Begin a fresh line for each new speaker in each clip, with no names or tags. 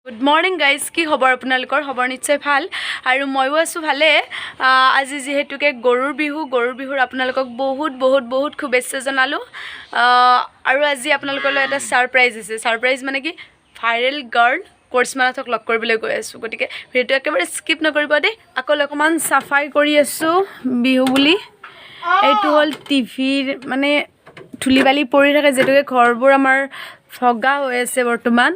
Good morning guys, কি খবৰ আপোনালোকৰ? খবৰ নিশ্চয় ভাল আৰু ময়ো আছোঁ ভালে। আজি যিহেতুকে গৰুৰ বিহুৰ আপোনালোকক বহুত শুভেচ্ছা জনালোঁ। আৰু আজি আপোনালোকলৈ এটা ছাৰপ্ৰাইজ আছে। ছাৰপ্ৰাইজ মানে কি, ভাইৰেল গাৰ্ল কৰিশ্মানাথক লগ কৰিবলৈ গৈ আছোঁ। গতিকে ভিডিঅ'টো একেবাৰে স্কিপ নকৰিব দেই। আকৌ অকণমান চাফাই কৰি আছোঁ বিহু বুলি। এইটো হ'ল টিভিৰ মানে ধূলি বালি পৰি থাকে, যিহেতুকে ঘৰবোৰ আমাৰ ভগা হৈ আছে বৰ্তমান।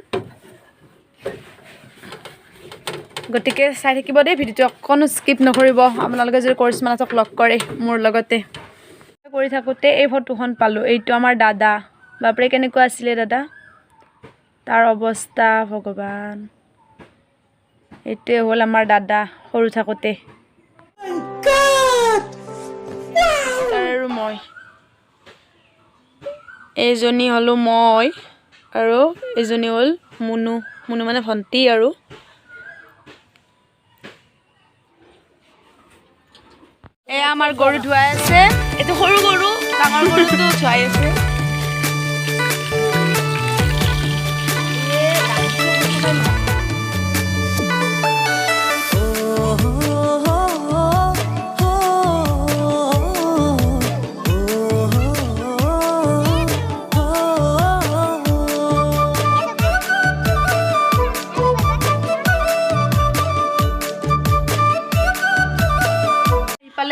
গতিকে চাই থাকিব দেই ভিডিঅ'টো, অকণো স্কিপ নকৰিব আপোনালোকে যদি কৰিশ্মানাথক লগ কৰে মোৰ লগতে। কৰি থাকোঁতে এই ফটোখন পালোঁ। এইটো আমাৰ দাদা। বাপৰে কেনেকুৱা আছিলে দাদা, তাৰ অৱস্থা ভগৱান। এইটোৱে হ'ল আমাৰ দাদা সৰু থাকোঁতে। আৰু মই, এইজনী হ'লোঁ মই আৰু এইজনী হ'ল মুনু মানে ভণ্টি। আৰু এয়া আমাৰ গৰু ধুৱাই আছে। এইটো সৰু গৰু, ডাঙৰ গৰুটো ধুৱাই আছে।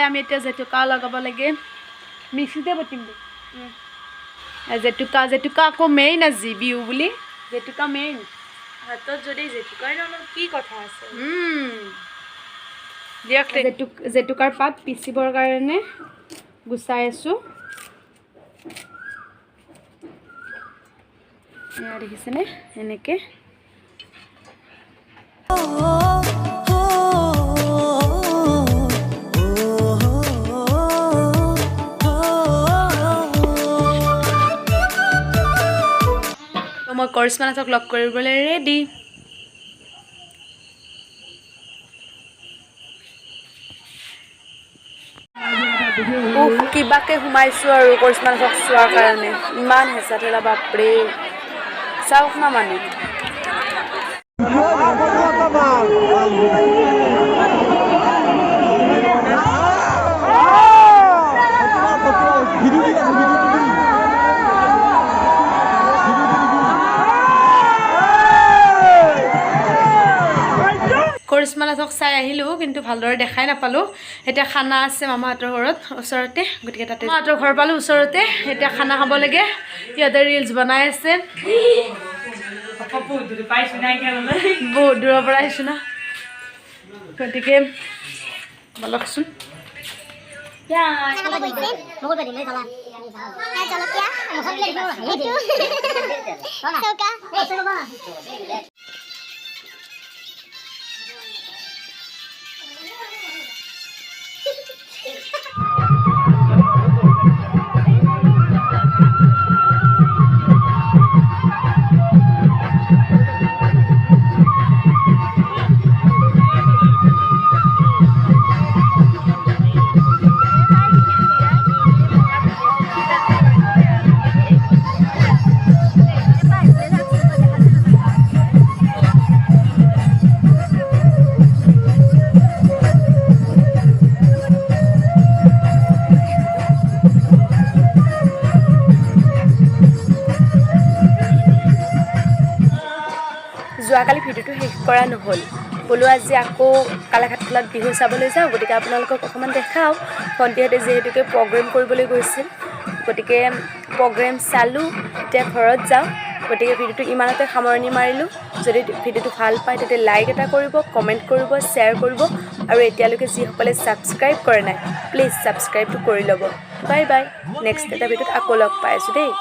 আমি এতিয়া জেতুকা লগাব লাগে, মিক্সিতে বটিম দে। জেতুকা আকৌ মেইন আজি বিহু বুলি, জেতুকা মেইন। হাতত যদি জেতুকাই নলওঁ কি কথা আছে। দিয়ক, জেতুকাৰ পাত পিচিবৰ কাৰণে গুচাই আছোঁ। এয়া দেখিছেনে, এনেকৈ। মই কৰিশ্মানাথক লগ কৰিবলৈ ৰেডি। কিবাকে সোমাইছোঁ আৰু কৰিশ্মানাথক চোৱাৰ কাৰণে। ইমান হেঁচা ঠেলা, বাপৰে। চাওক না মানুহ। কৰিশ্মানাথক চাই আহিলোঁ, কিন্তু ভালদৰে দেখাই নাপালোঁ। এতিয়া খানা আছে মামাহঁতৰ ঘৰত ওচৰতে, গতিকে তাতে মামাহঁতৰ ঘৰ পালোঁ ওচৰতে। এতিয়া খানা খাব লাগে। সিহঁতে ৰিলছ বনাই আছে। বহুত দূৰৰ পৰা আহিছোঁ না, গতিকে বলকচোন। যোৱাকালি ভিডিঅ'টো শেষ কৰা নহ'ল, বোলো আজি আকৌ কালাঘাটখোলাত বিহু চাবলৈ যাওঁ। গতিকে আপোনালোকক অকণমান দেখাওঁ। ভণ্টিহঁতে যিহেতুকে প্ৰগ্ৰেম কৰিবলৈ গৈছিল, গতিকে প্ৰগ্ৰেম চালোঁ। এতিয়া ঘৰত যাওঁ, গতিকে ভিডিঅ'টো ইমানতে সামৰণি মাৰিলোঁ। যদি ভিডিঅ'টো ভাল পায় তেতিয়া লাইক এটা কৰিব, কমেণ্ট কৰিব, শ্বেয়াৰ কৰিব। আৰু এতিয়ালৈকে যিসকলে ছাবস্ক্ৰাইব কৰা নাই, প্লিজ ছাবস্ক্ৰাইবটো কৰি ল'ব। Bye bye. নেক্সট এটা ভিডিঅ'ত আকৌ লগ পাই আছোঁ দেই।